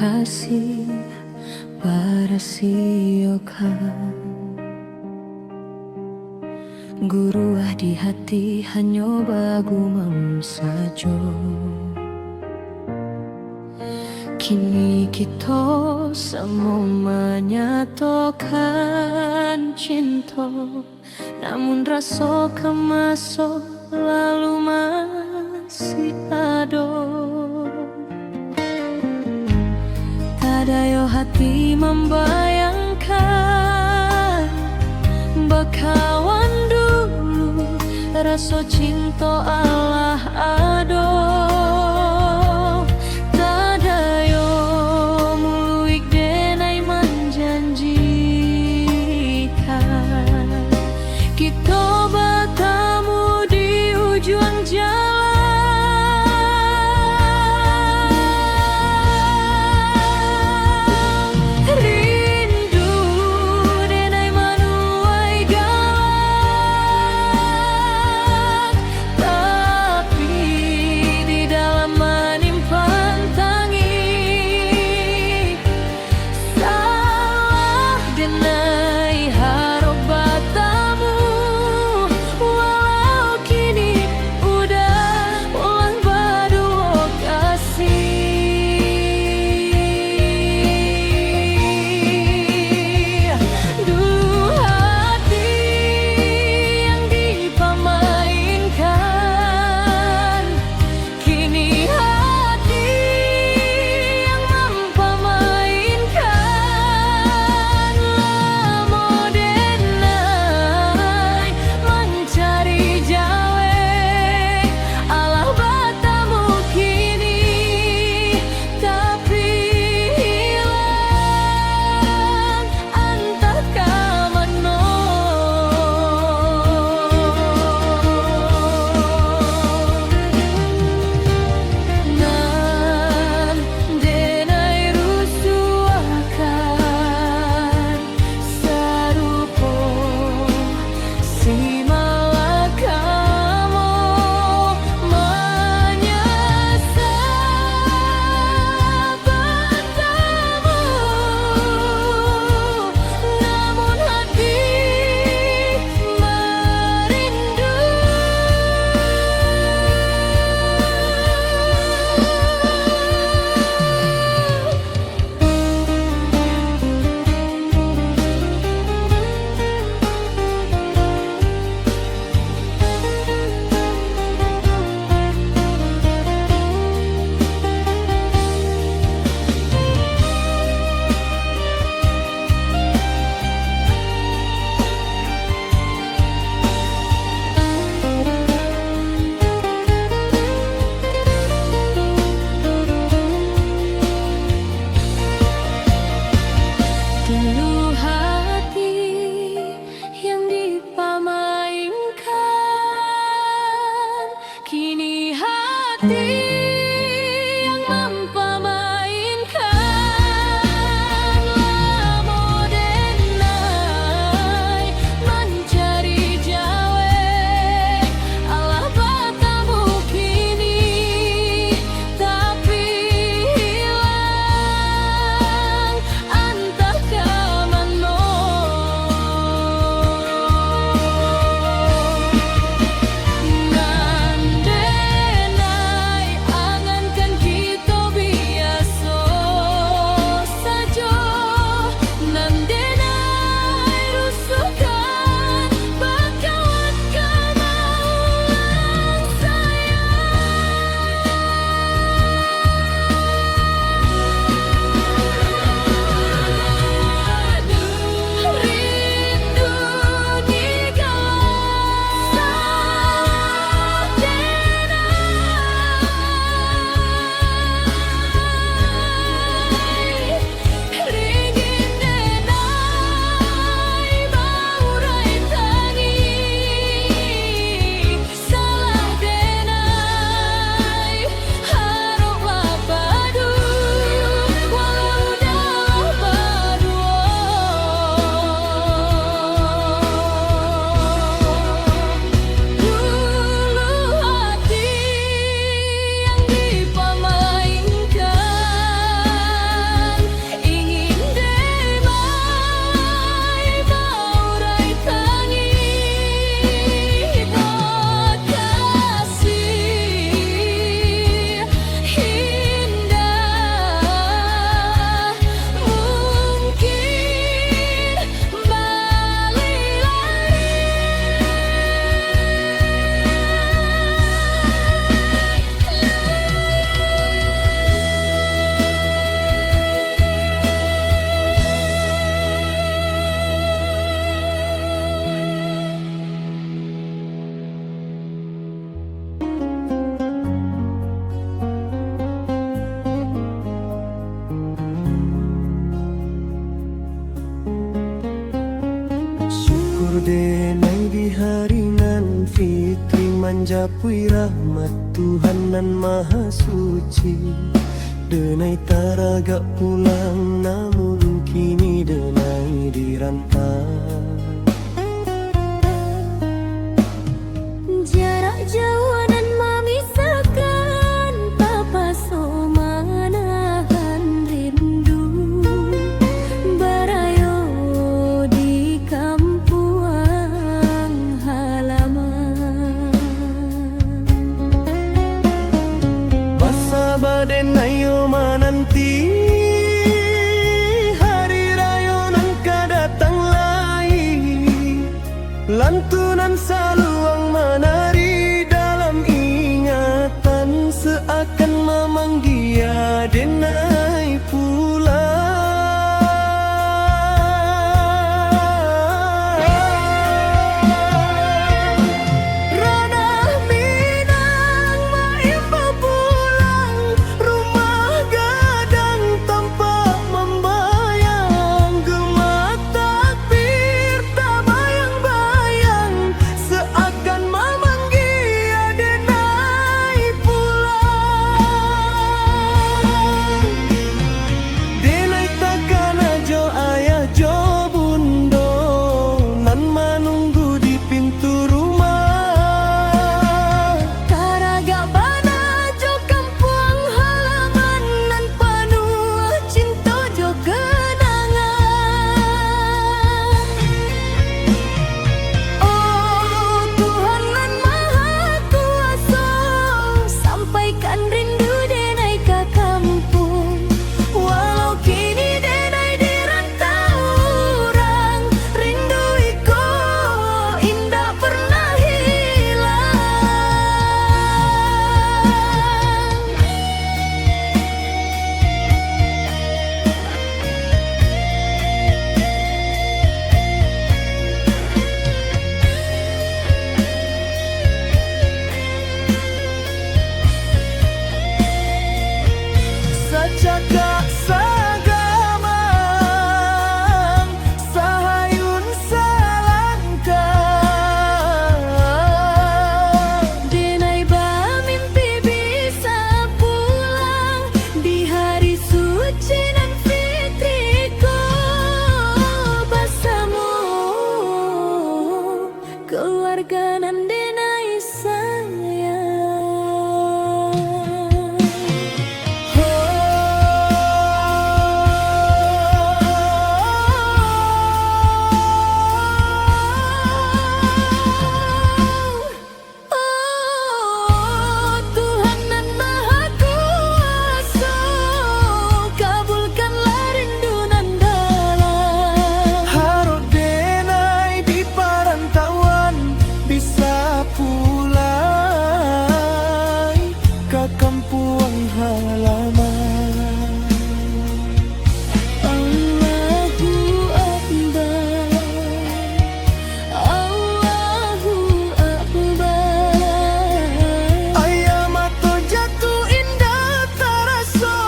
kasih pada sioka guru di hati hanya bagumam saja. Kini kita semua menyatakan cinta, namun rasa kemasuk lalu masih ada. Tadayo hati membayangkan bekawan dulu, rasa cinta Allah ada. Tadayo muluik denai menjanjikan kita bertemu di ujung jalan. denai di hari nan fitri, manjapui rahmat Tuhan nan maha suci. Denai taraga pulang, namun kini denai dirantau. Jarak jauh nan memisahkan, Papa so menahan rindu. Barayo di kampung halaman. Pasaba denai yo menanti hari raya nan kadatang lai. Lantunan saluang menari dalam ingatan, seakan memanggil denai pulang. Ranah Minang maimba pulang, rumah gadang tampak membayang. Gemak takbir tak bayang-bayang, seakan memanggil denai pulang. Denai takkan ajo ayah jo bundo, nan menunggu di pintu rumah. Taraga bana jo kampung halaman, nan penuh cinta jo kenangan. Oh Tuhan nan maha kuasa, sampaikan rindu denai ke kampung. Walau kini denai dirantau orang, rindu iko indah pernah hilang. Sacakak sagamang, sahayun salangkah. Denai mimpi bisa pulang di hari suci nan fitriku bersama keluarga nan denai sayang. Oh Tuhan nan maha kuasa, kabulkanlah rindu nan dalam. Harap denai di perantauan bisa pulang ke kampung halaman. Allahu Akbar, Allahu Akbar. Ayah mata jatuh indah terasa,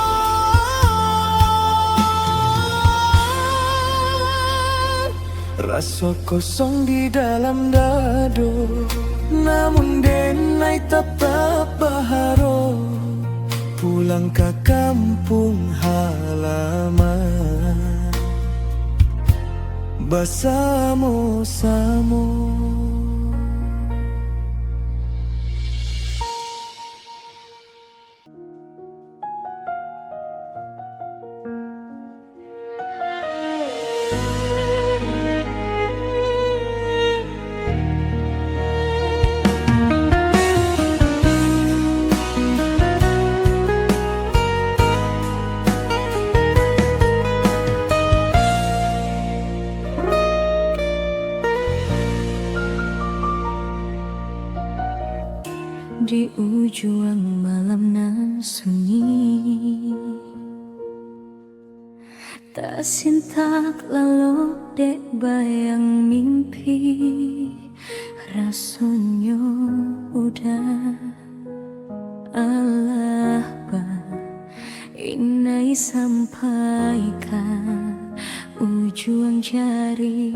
rasa kosong di dalam dado. Namun denai tetap berharap pulang ke kampung halaman bersama-sama. Di ujung malam nan sunyi, tak sintak lalu dek bayang mimpi. Rasanya udah Allah ba inai sampai ke ujung jari.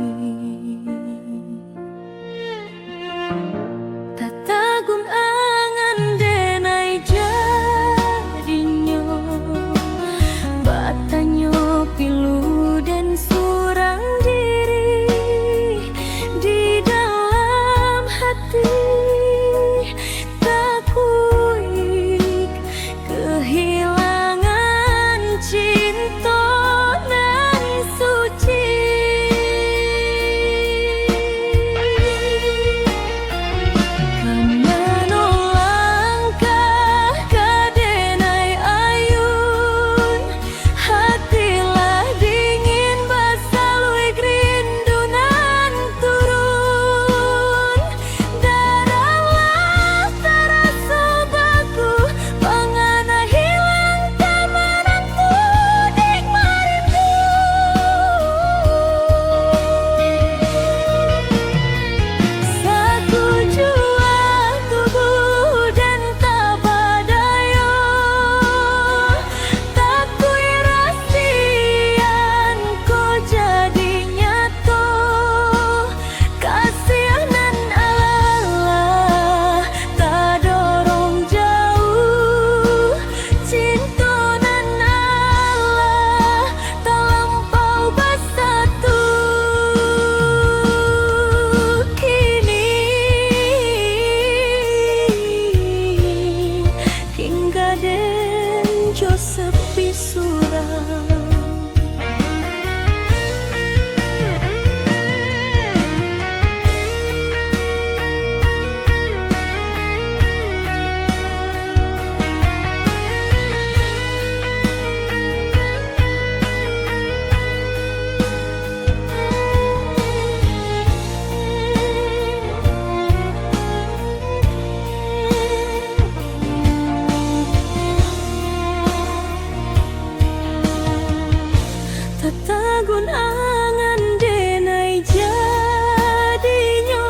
Tatagun angan denai jadinya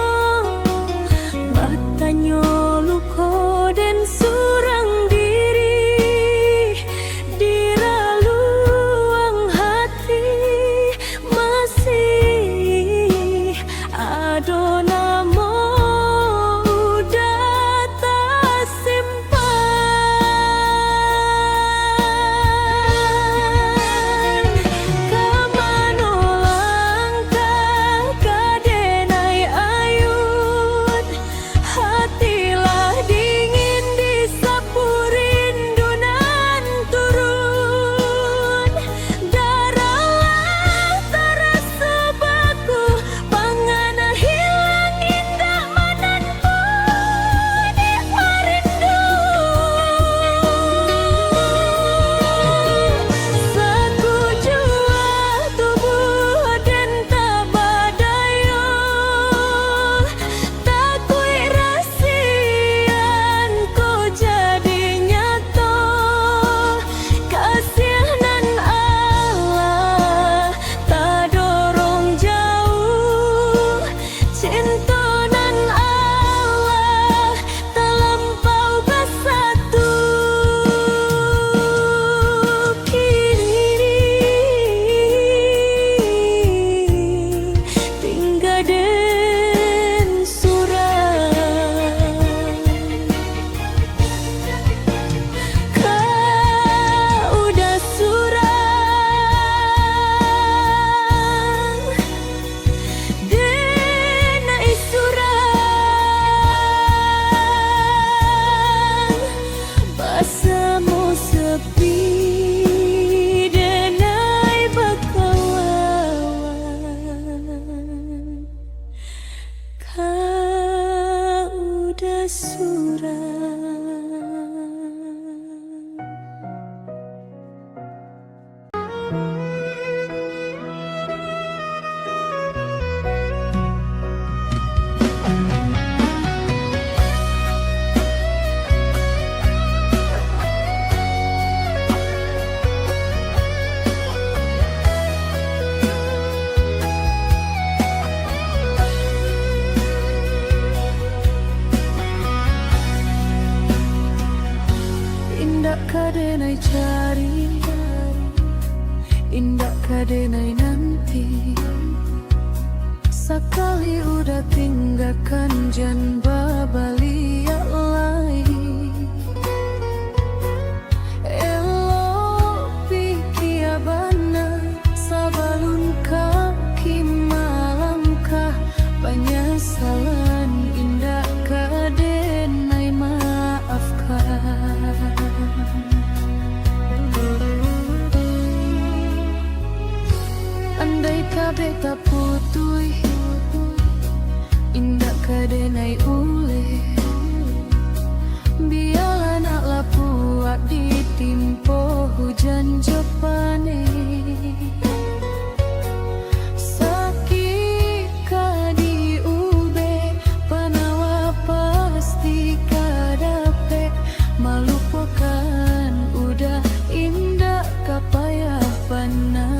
Batanyo luko den surang diri Diraluang hati masih adonamo udah tak simpan Kamano langkah kadenai ayun Hatilah dingin disapu rindunan turun Darahlah terasa baku Pangana hilang indah mananku di marindu Saku jua tubuh dan tabadayo Takui rasian ko jadi nyato Kasihanan Allah tak dorong jauh Cintonan Allah terlampau bersatu Kini tinggal den surang Kau udah surang Denai surang Basamu sepi Denai bakawan Kau udah surang Indah kadenai cari Indah kadenai nanti Sekali udah tinggalkan jan babaliak lain Elo pikir abana Sabalun kaki malangkah Penyesalan indah kadenai maafkan Andai kabeh tak putui Indah kadenai ule Biarlah naklah puak ditimpo hujan jepane Sakit kadi ube Panawa pasti kadape Malupakan udah indah kapayah panah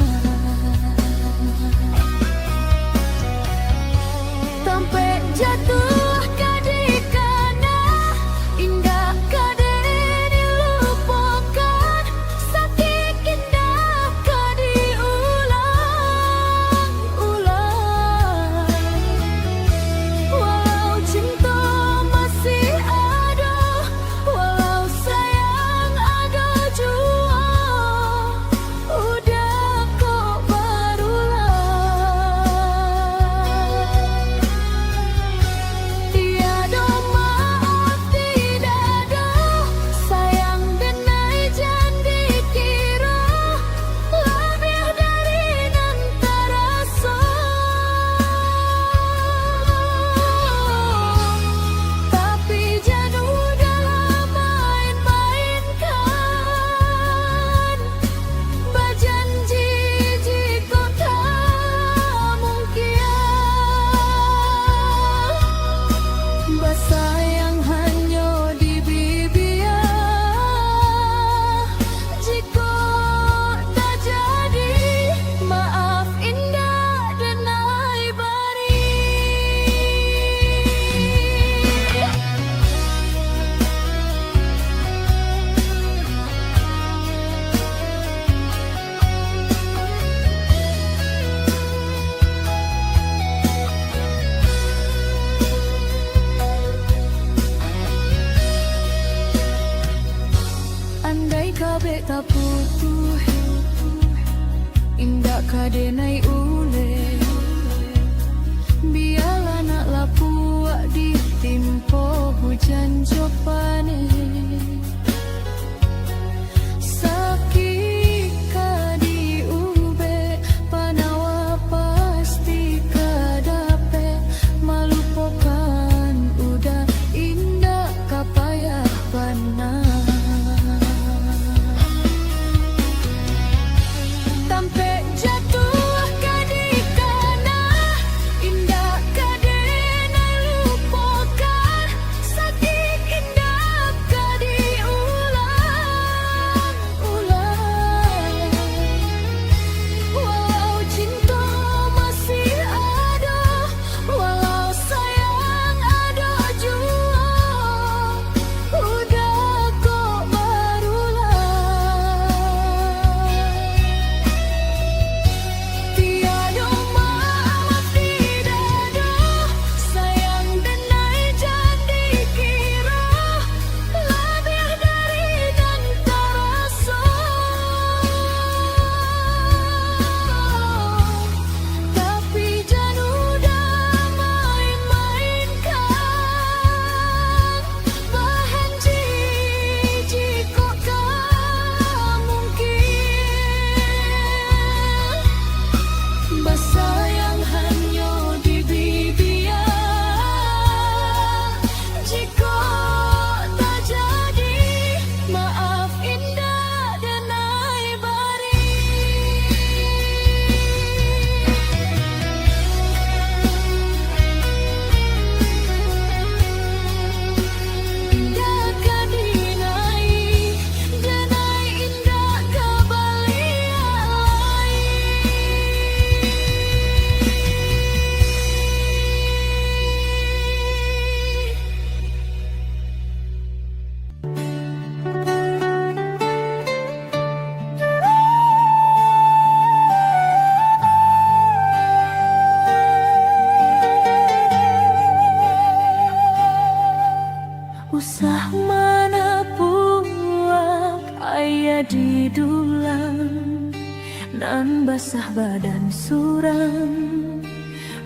nan basah badan suram,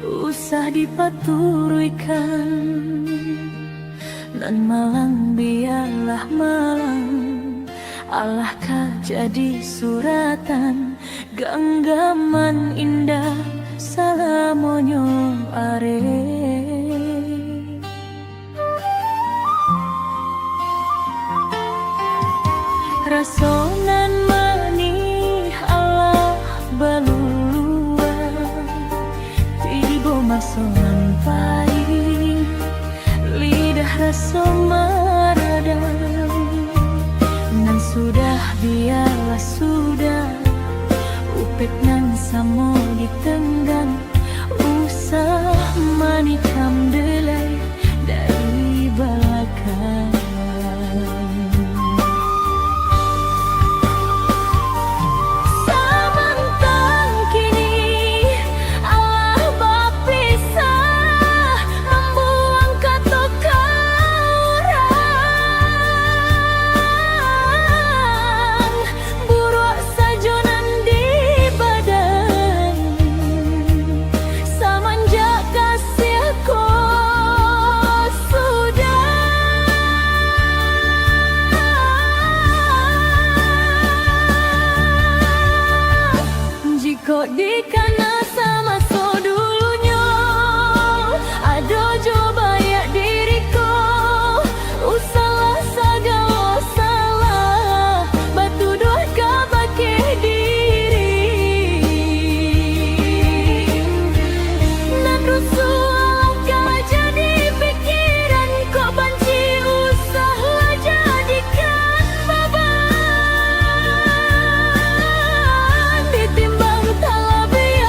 usah dipaturuikan. Nan malang biarlah malang, alahkah jadi suratan, genggaman indah salamonyo are. Rasonan manih Allah baluluan, tiba masonan pahit, lidah raso maradang. Nan sudah biarlah sudah, upet nan samo ditenggang, usah manikam delai dari belakang. Kok dikana sama so dulunya, ado coba ya diriku, usahlah segala salah, batu doh kabake diri. Nan rusuh kah jadi pikiran, kok banci usahlah jadikan beban. Ditimbang talabi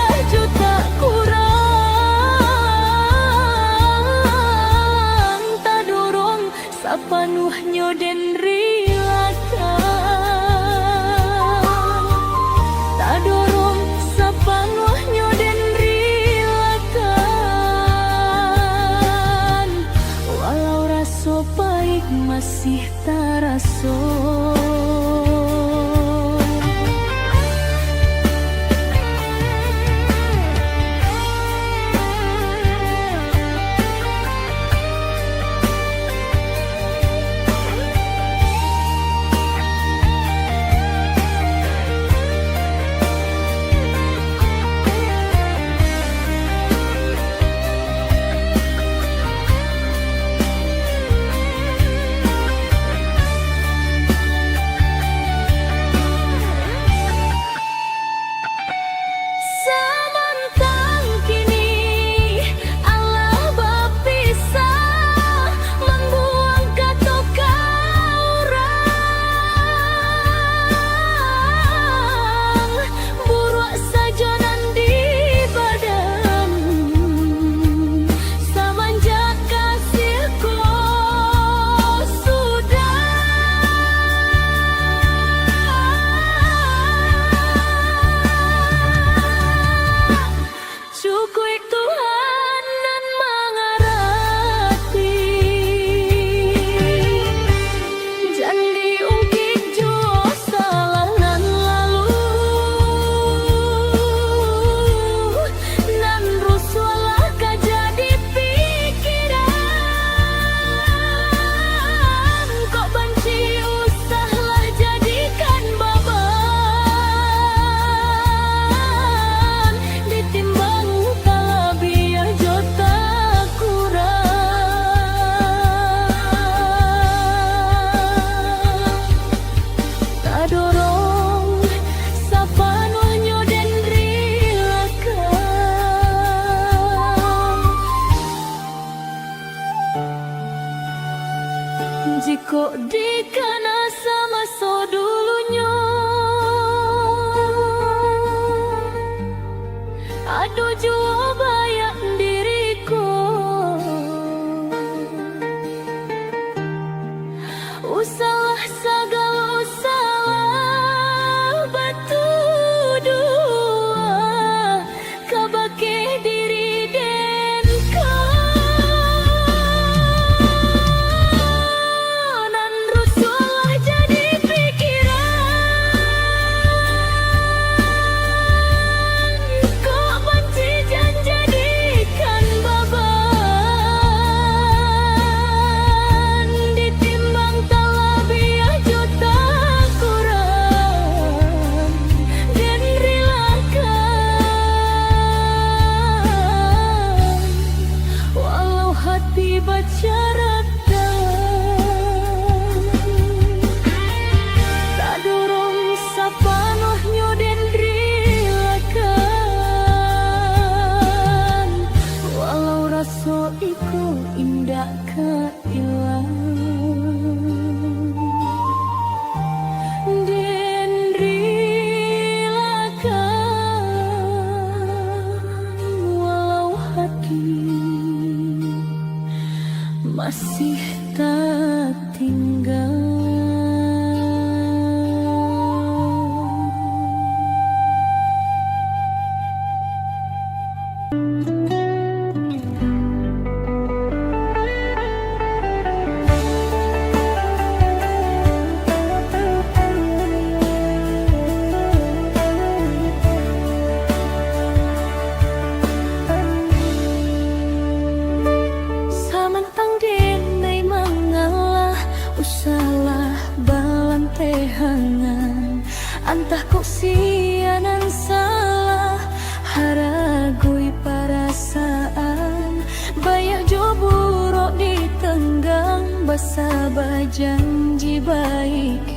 basaba janji baik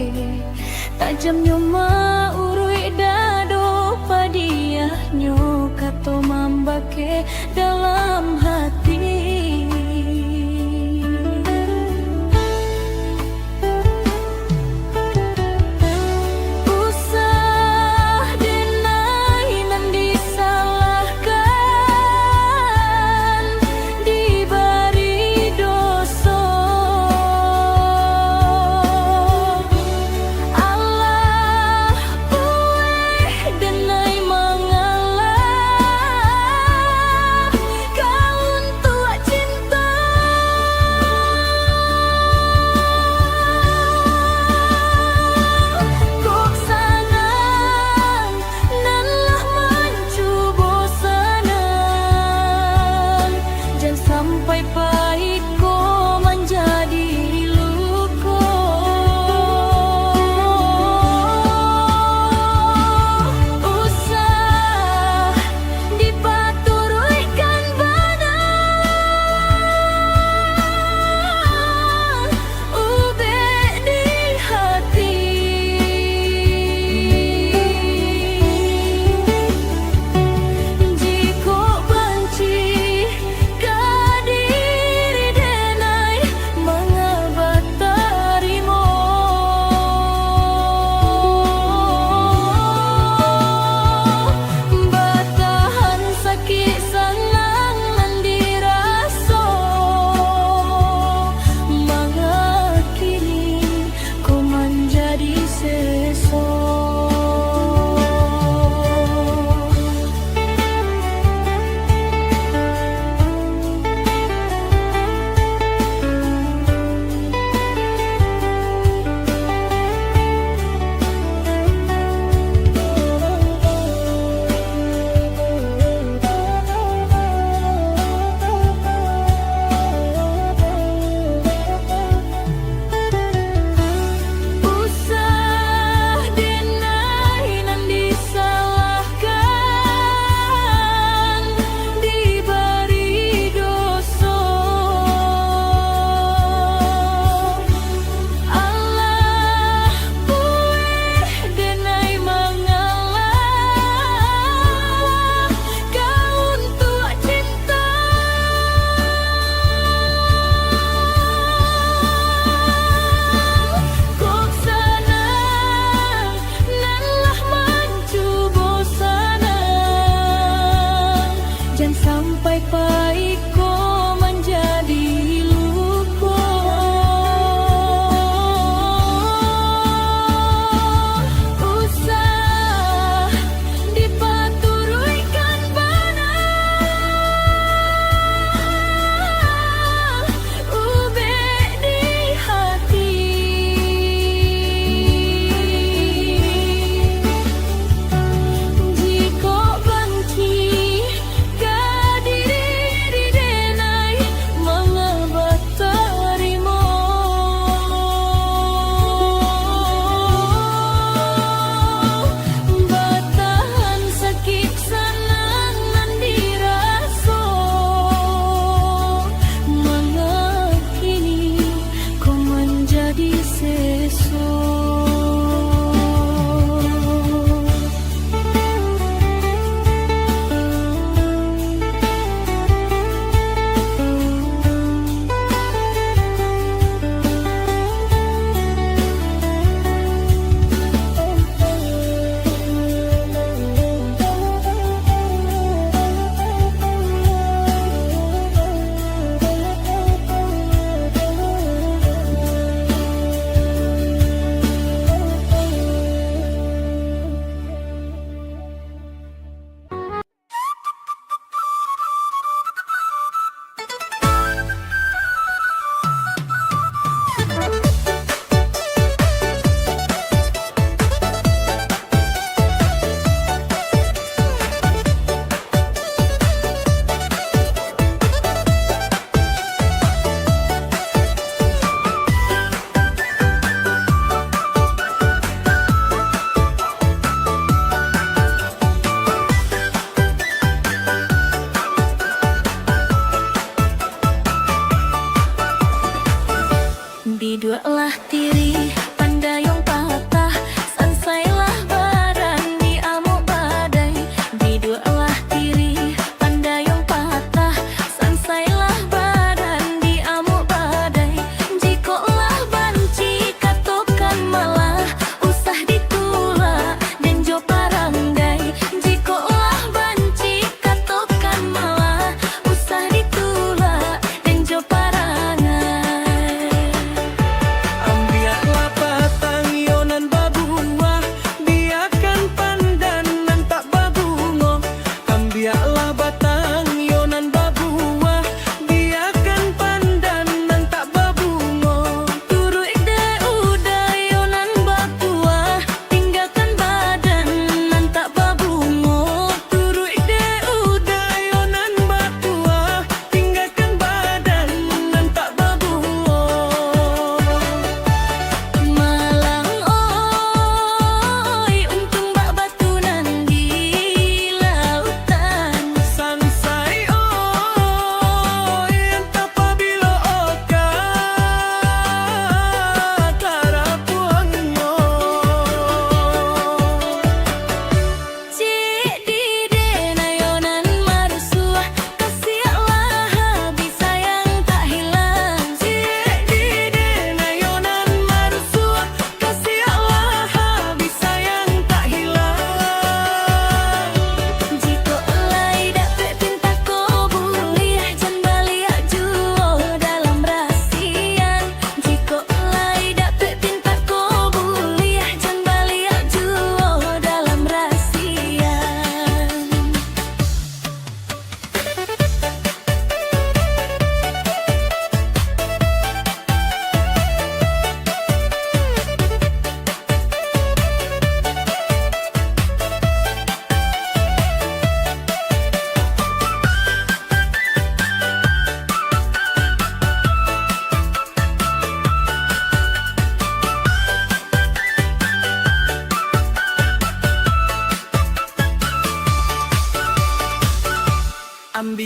tajam nyoma urui dado padiahnya kato mambake dalam hati.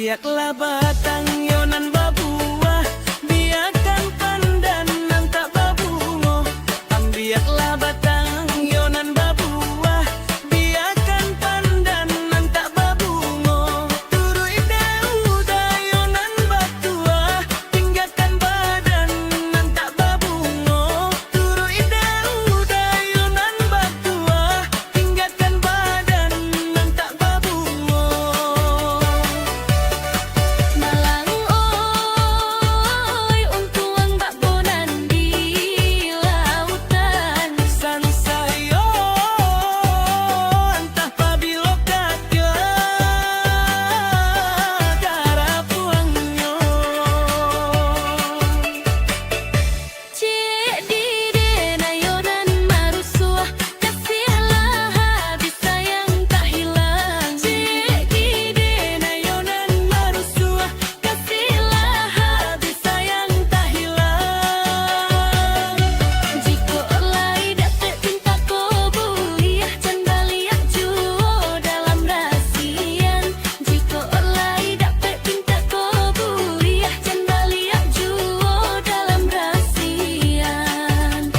Ambiaklah batang yonan babuah, biarkan pandan nan tak babungo. Ambiaklah batang yonan babuah, biarkan pandan nan tak babungo. Turui deuda yonan batua, tinggalkan badan nan tak babungo. Turui deuda yonan batua, tinggalkan badan nan tak babungo. Malang oi untuang bakbonan di lautan. Sansayo entah pabilo kakyo garapuangyo. Cik dide nayonan marusuah, kasihlah habis sayang tak hilang. Cik dide nayonan marusuah, kasihlah habis sayang tak hilang. Jika olai dapat cinta ko buliah, candaliah juo dalam rasian. Jika olai dapat cinta ko buliah, candaliah juo dalam rasian.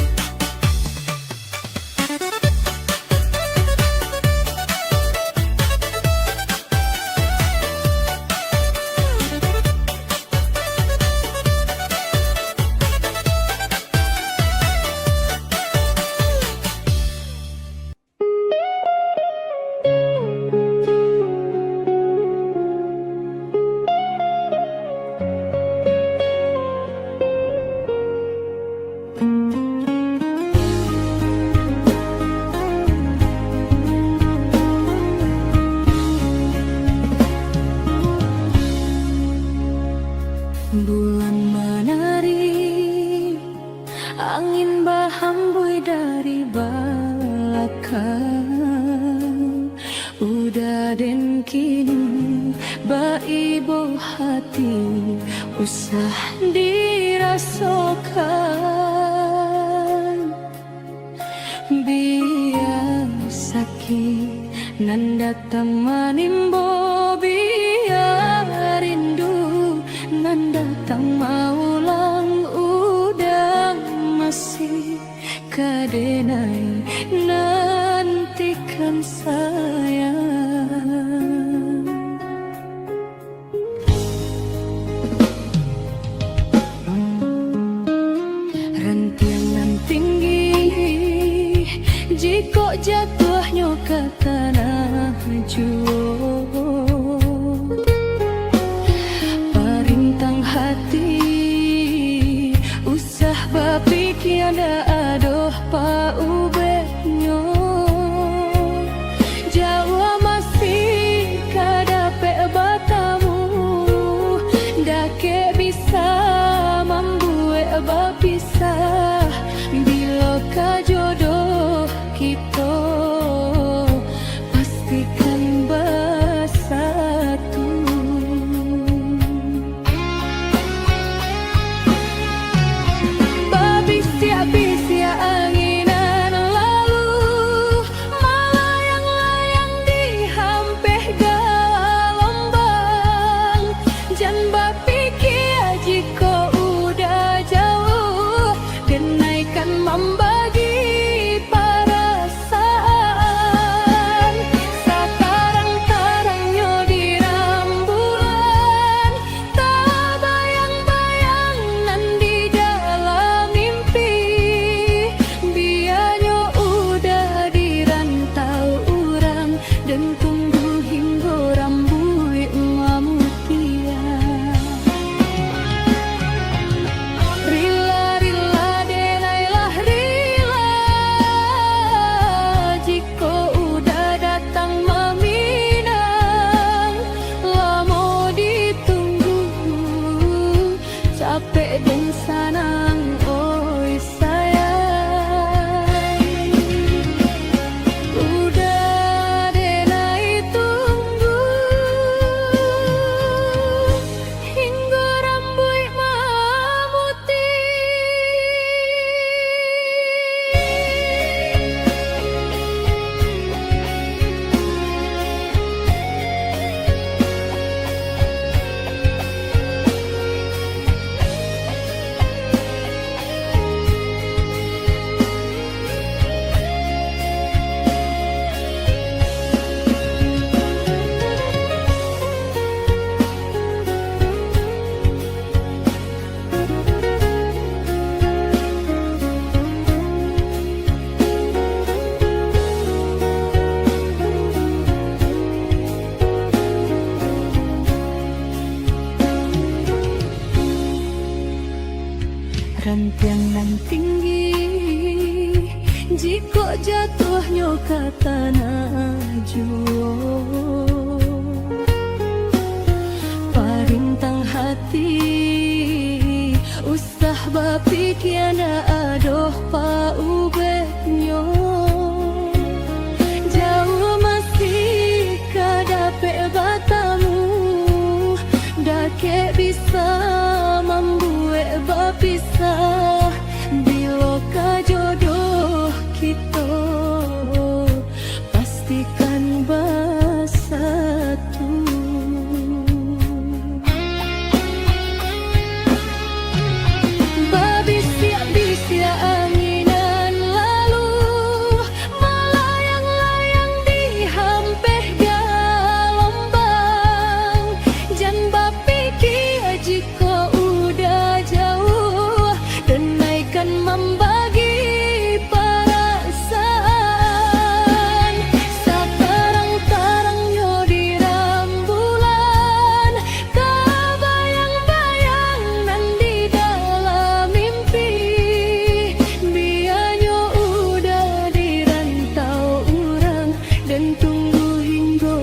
Bulan menari, angin berhembus dari belakang. Udah dan kini baibo hati usah dirasakan. Biar sakit nan datang menimbo, biar rindu nan datang maulang. Udang masih kadenai nantikan sayang. Rantian tinggi, jika jatuhnya ke tanah juo. Parintang hati, usah bapikir ada adoh pa ubetnyo. Jawa masih kadape batamu, dake bisa membuat bapisah. Bila kajodoh kita pastikan bersatu. Babisia-bisia anginan lalu, melayang-layang di hampeh gelombang. Jangan bapikir jika udah jauh, kenaikan membagi perasaan. Sakarang-karangnya di rembulan, tak bayang-bayang nan di dalam mimpi. Biarnya udah dirantau orang, dan tunggu hingga rambut mamutia. Rila-rila denailah rila, jika udah datang meminang. Lama ditunggu, capek dan sanang, oi sayang. Udah denai rantiang nan tinggi, jika jatuhnya ke tanah jua. Parintang hati, usah bapi kiana adoh pa ubetnyo. Jauh masih kadape batamu, dake bisa membuat bapisah. Bila kajodoh kita pastikan bersatu. Babisia-bisia anginan lalu, melayang-layang di hampeh gelombang. Jan bapikir jika udah jauh, denaikan membagi perasaan. Sekarang-karangnya di rembulan, kebayang-bayang nan di dalam mimpi. Biarnya udah di rantau orang, dan tunggu hingga